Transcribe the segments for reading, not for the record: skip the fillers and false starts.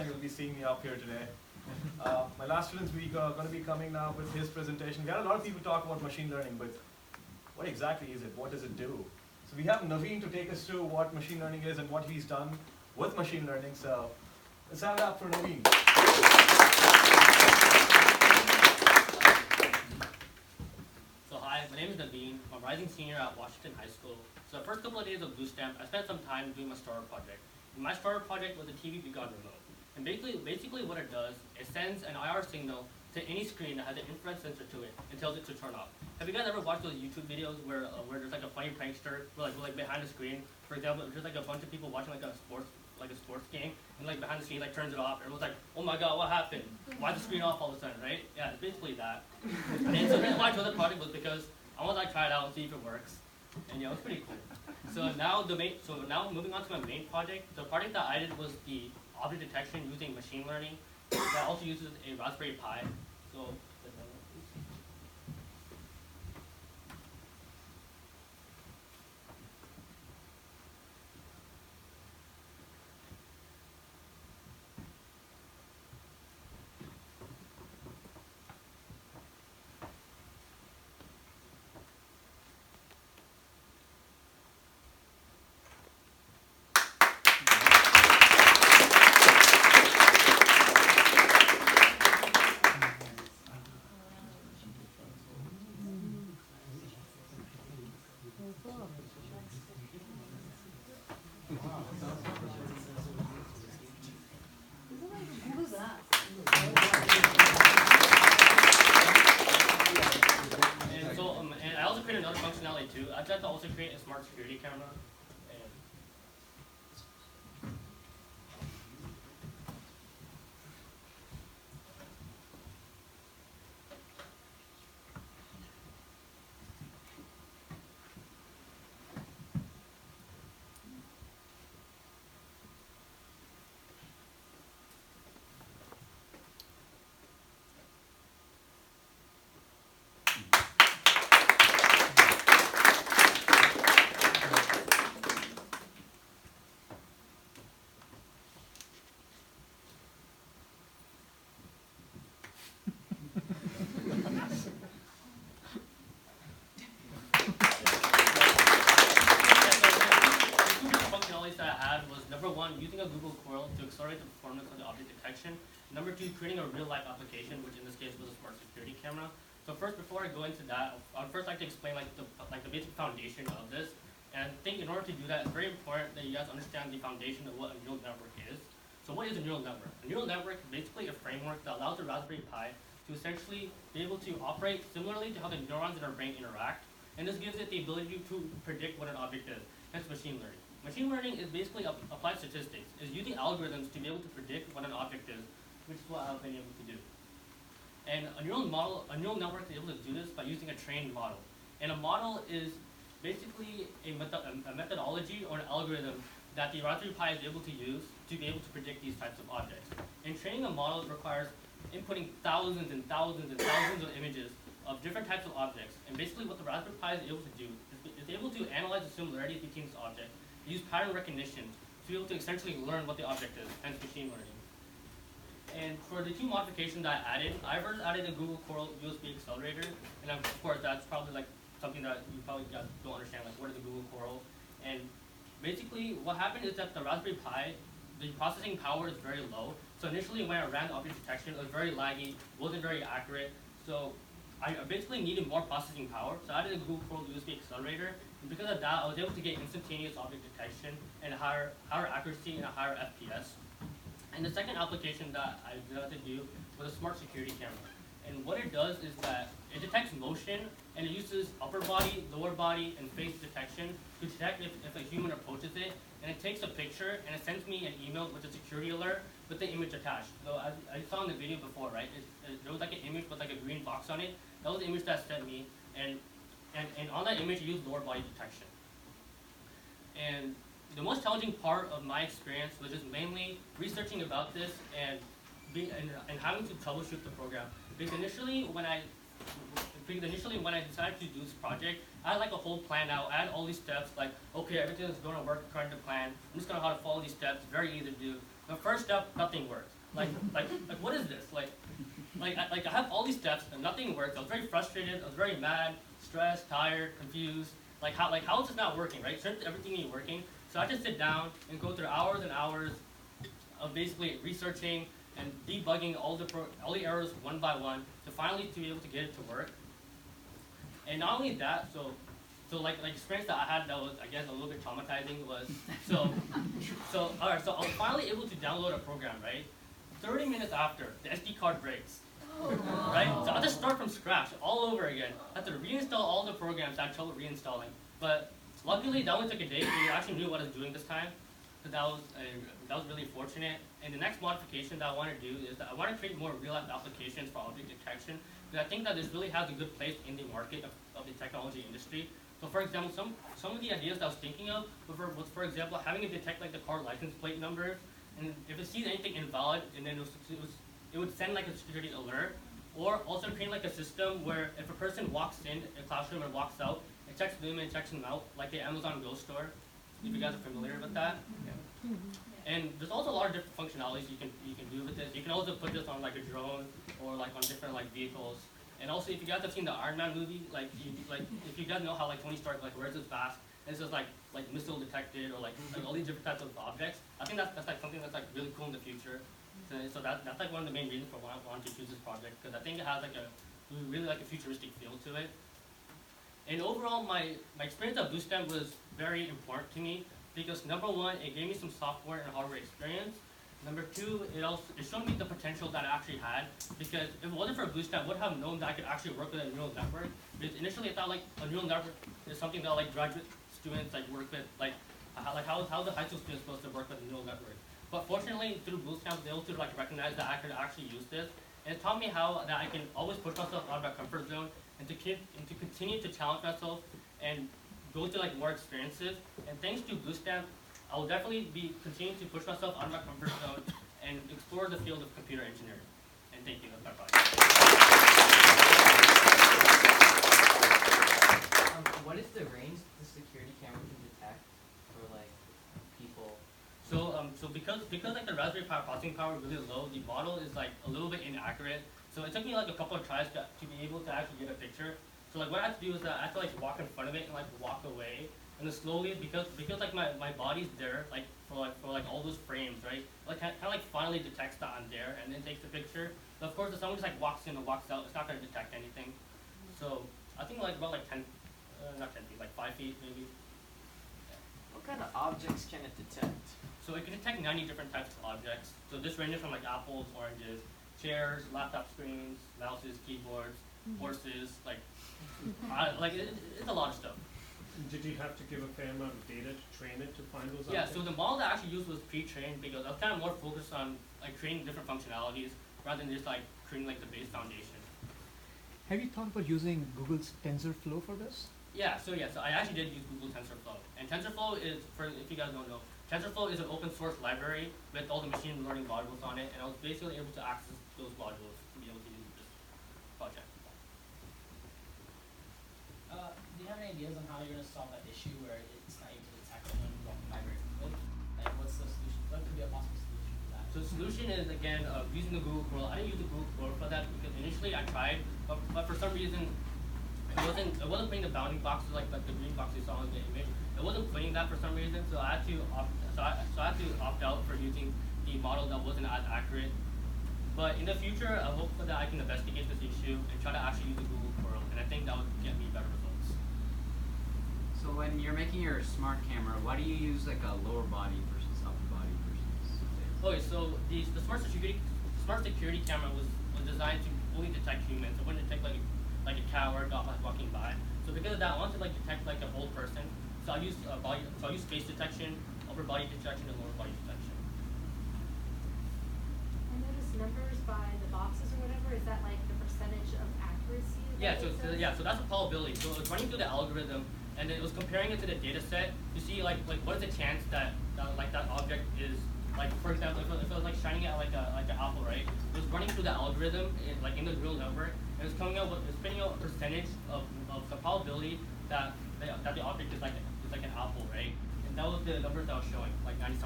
time you'll be seeing me up here today. My last student's week going to be coming now with his presentation. We had a lot of people talk about machine learning, but what exactly is it? What does it do? So we have Naveen to take us through what machine learning is and what he's done with machine learning. So let's have it up for Naveen. So hi, my name is Naveen. I'm a rising senior at Washington High School. So the first couple of days of BlueStamp, I spent some time doing my starter project. And my starter project was a TV gone remote. And basically what it does, it sends an IR signal to any screen that has an infrared sensor to it and tells it to turn off. Have you guys ever watched those YouTube videos where there's like a funny prankster, where like behind the screen, for example, there's like a bunch of people watching like a sports game, and like behind the screen like turns it off, and everyone's like, oh my god, what happened? Why's the screen off all of a sudden, right? Yeah, it's basically that. And so the reason why I chose the project was because I wanted to like try it out and see if it works. And yeah, it was pretty cool. So now moving on to my main project, the project that I did was the object detection using machine learning that also uses a Raspberry Pi. So and I also created another functionality too. I tried to also create a smart security camera. That I had was number one, using a Google Coral to accelerate the performance of the object detection. Number two, creating a real-life application, which in this case was a smart security camera. So first, before I go into that, I'd first like to explain the basic foundation of this. And I think in order to do that, it's very important that you guys understand the foundation of what a neural network is. So what is a neural network? A neural network is basically a framework that allows the Raspberry Pi to essentially be able to operate similarly to how the neurons in our brain interact. And this gives it the ability to predict what an object is, hence machine learning. Machine learning is basically applied statistics. It's using algorithms to be able to predict what an object is, which is what I've been able to do. And a neural network is able to do this by using a trained model. And a model is basically a methodology or an algorithm that the Raspberry Pi is able to use to be able to predict these types of objects. And training a model requires inputting thousands and thousands and thousands of images of different types of objects. And basically what the Raspberry Pi is able to do is it's able to analyze the similarities between these objects, use pattern recognition to be able to essentially learn what the object is, hence machine learning. And for the two modifications that I added, I first added a Google Coral USB accelerator, and of course that's probably like something that you probably guys don't understand, like what is a Google Coral? And basically what happened is that the Raspberry Pi, the processing power is very low. So initially when I ran the object detection, it was very laggy, wasn't very accurate. So I basically needed more processing power, so I added a Google Coral USB accelerator. And because of that, I was able to get instantaneous object detection and higher accuracy and a higher FPS. And the second application that I decided to do was a smart security camera. And what it does is that it detects motion, and it uses upper body, lower body, and face detection to detect if a human approaches it. And it takes a picture, and it sends me an email with a security alert with the image attached. So as I saw in the video before, right, there was like an image with like a green box on it. That was the image that sent me, and on that image, it used lower body detection. And the most challenging part of my experience was just mainly researching about this and having to troubleshoot the program. Because initially when I decided to do this project, I had like a whole plan out. I had all these steps, like, okay, everything is going to work according to plan. I'm just going to know how to follow these steps. Very easy to do. The first step, nothing works. Like what is this? Like I have all these steps and nothing works. I was very frustrated. I was very mad, stressed, tired, confused. Like how is this not working, right? Shouldn't everything be working? So I just sit down and go through hours and hours of basically researching and debugging all the errors one by one to finally to be able to get it to work. And not only that, so like experience that I had that was, I guess, a little bit traumatizing was so I was finally able to download a program, right? 30 minutes after, the SD card breaks. Right? So I just start from scratch all over again. I had to reinstall all the programs I had trouble reinstalling. But luckily that only took a day, so we actually knew what I was doing this time. So that was really fortunate. And the next modification that I want to do is that I want to create more real-life applications for object detection, because I think that this really has a good place in the market of the technology industry. So for example, some of the ideas that I was thinking of was for example, having it detect like the car license plate numbers, and if it sees anything invalid, and then it would send like a security alert, or also create like a system where if a person walks in a classroom and walks out, it checks them and checks them out, like the Amazon Go store, if you guys are familiar with that. Yeah. And there's also a lot of different functionalities you can do with this. You can also put this on like a drone or like on different like vehicles. And also, if you guys have seen the Iron Man movie, if you guys know how like Tony Stark like wears his mask, and it's just like missile detected or like all these different types of objects. I think that's like something that's like really cool in the future. So that's like one of the main reasons for why I wanted to choose this project, because I think it has like a really like a futuristic feel to it. And overall, my experience at BlueStamp was very important to me because number one, it gave me some software and hardware experience. Number two, it showed me the potential that I actually had, because if it wasn't for BlueStamp, I would have known that I could actually work with a neural network. Because initially I thought like a neural network is something that like graduate students like work with, how the high school students supposed to work with a neural network. But fortunately, through BlueStamp, I was able to like recognize that I could actually use this, and it taught me how that I can always push myself out of my comfort zone and to continue to challenge myself and go to like more experiences. And thanks to BlueStamp, I will definitely be continuing to push myself out of my comfort zone and explore the field of computer engineering. And thank you. That's my project. What is the range the security camera can detect for like people? So because like the Raspberry Pi processing power is really low, the model is like a little bit inaccurate. So it took me like a couple of tries to be able to actually get a picture. So like what I have to do is that I have to like walk in front of it and like walk away, and then slowly because like my body's there like for all those frames, right? Like kind of like finally detects that I'm there and then takes the picture. But of course, if someone just like walks in and walks out, it's not going to detect anything. So I think like about like 10, not 10 feet, like 5 feet maybe. What kind of objects can it detect? So it can detect 90 different types of objects. So this ranges from like apples, oranges, chairs, laptop screens, mouses, keyboards, horses, it's a lot of stuff. Did you have to give a fair amount of data to train it to find those Yeah, objects? so the model that I actually used was pre-trained because I was kind of more focused on like creating different functionalities rather than just like creating like the base foundation. Have you thought about using Google's TensorFlow for this? Yeah, so I actually did use Google TensorFlow. And TensorFlow is, if you guys don't know, TensorFlow is an open source library with all the machine learning modules on it, and I was basically able to access those modules to be able to use this project. Do you have any ideas on how you're going to solve that issue where it's not able to detect it when you walk by very quickly? Like, what's the solution? What could be a possible solution for that? So the solution is, again, using the Google Chrome. I didn't use the Google Chrome for that because initially I tried, but for some reason, it wasn't putting the bounding boxes like the green box you saw in the image. It wasn't putting that for some reason, so I had to opt out for using the model that wasn't as accurate. But in the future, I hope that I can investigate this issue and try to actually use the Google Chrome, and I think that would get me better results. So when you're making your smart camera, why do you use like a lower body versus upper body versus? Okay, so the smart security camera was designed to only detect humans. It wouldn't detect like a cow or a dog walking by. So because of that, I wanted to like detect like a whole person. So I use face detection, upper body detection, and lower body detection. And those numbers by the boxes or whatever, is that like the percentage of accuracy? So that's a probability. So it was running through the algorithm, and then it was comparing it to the data set to see like what is the chance that object is, like for example, if it was like shining at like an apple, right? It was running through the algorithm in the real number, and it was spitting out a percentage of the probability that the object is like an apple, right? And that was the numbers that I was showing, like 97%, 67%.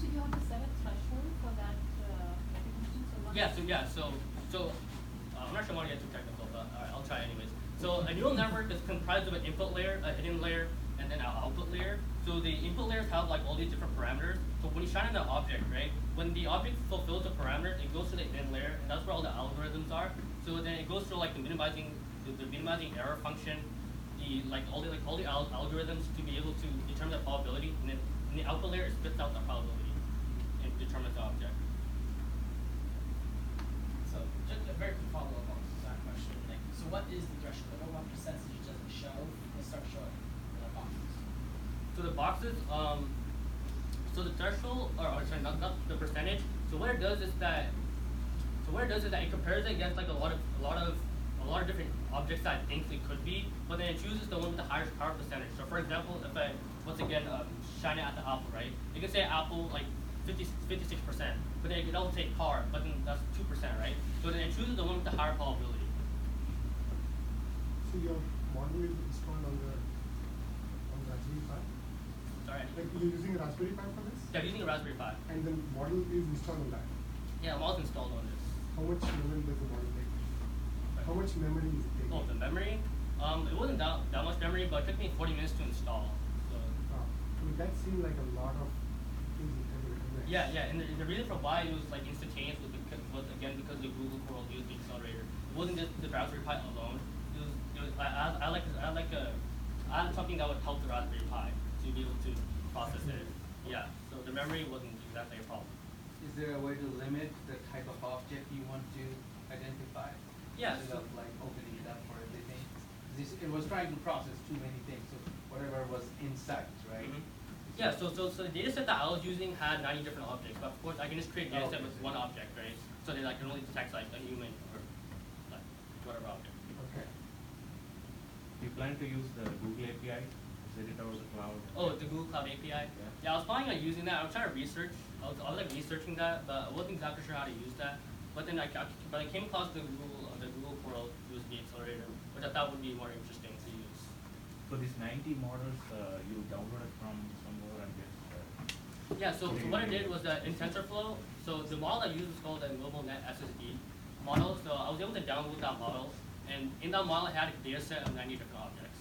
So you have to set a threshold for that recognition, so what? I'm not sure I want to get too technical, but I'll try anyways. So a neural network is comprised of an input layer, a hidden layer, and then an output layer. So the input layers have like all these different parameters. So when you shine on an object, right, when the object fulfills the parameter, it goes to the hidden layer, and that's where all the algorithms are. So then it goes through like the minimizing error function, all the algorithms to be able to determine the probability, and then in the output layer it spits out the probability and determines the object. So just a very quick follow-up on that question. Like, so what is the threshold? What percentage does it show? Will start showing the boxes. So the boxes, so the threshold, not the percentage. So what it does is that it compares it against like a lot of different objects that it thinks it could be, but then it chooses the one with the highest power percentage. So for example, if I once again shine it at the apple, right? You can say apple like 56%, but then it could also say car, but then that's 2%, right? So then it chooses the one with the higher probability. So your model is installed on the Raspberry Pi? Sorry. Like you're using a Raspberry Pi for this? Yeah, using a Raspberry Pi. And the model is installed on that? Yeah, I'm also installed on this. How much memory does the model take? How much memory is it taking? Oh, the memory? It wasn't that much memory, but it took me 40 minutes to install. So. I mean, that seemed like a lot of things you can recognize. Yeah, and the reason for why it was like instantaneous was again because the Google Coral used the accelerator. It wasn't just the Raspberry Pi alone. I had something that would help the Raspberry Pi to be able to process it. Yeah, so the memory wasn't exactly a problem. Is there a way to limit the type of object you want to identify? Yeah. Instead of like opening it up for everything? It was trying to process too many things, so whatever was inside, right? Mm-hmm. Yeah, so the data set that I was using had 90 different objects, but of course I can just create a data set with one object, right? So they like can only detect like a human or like whatever object. Okay. Do you plan to use the Google API? Set it over the cloud? Oh, the Google Cloud API? Yeah, I was planning on using that. I was trying to research. I was like researching that, but I wasn't exactly sure how to use that. But then I came across the Google Coral USB accelerator, which I thought would be more interesting to use. So these 90 models you downloaded from somewhere and just yeah, so what I did was that in TensorFlow, so the model I used is called the MobileNet SSD model. So I was able to download that model, and in that model I had a data set of 90 different objects.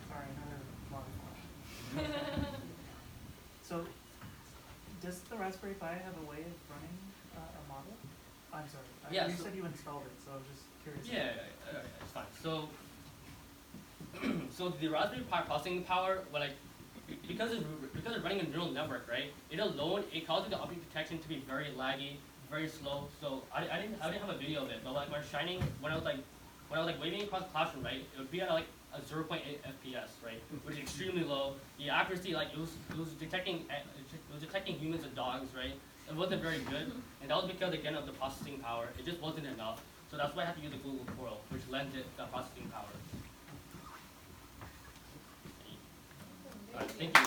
Sorry, another model question. So, does the Raspberry Pi have a way of running a model? I'm sorry. Yeah, you so said you installed it, so I was just curious. Yeah, it's fine. So, so the Raspberry Pi processing power, because it's running a neural network, right? It causes the object detection to be very laggy, very slow. So I didn't have a video of it, but like when I was waving across the classroom, right? It would be at like a 0.8 FPS, right? Which is extremely low. The accuracy, like it was detecting humans and dogs, right? It wasn't very good, and that was because again of the processing power. It just wasn't enough. So that's why I had to use the Google Coral, which lends it the processing power. All right, thank you.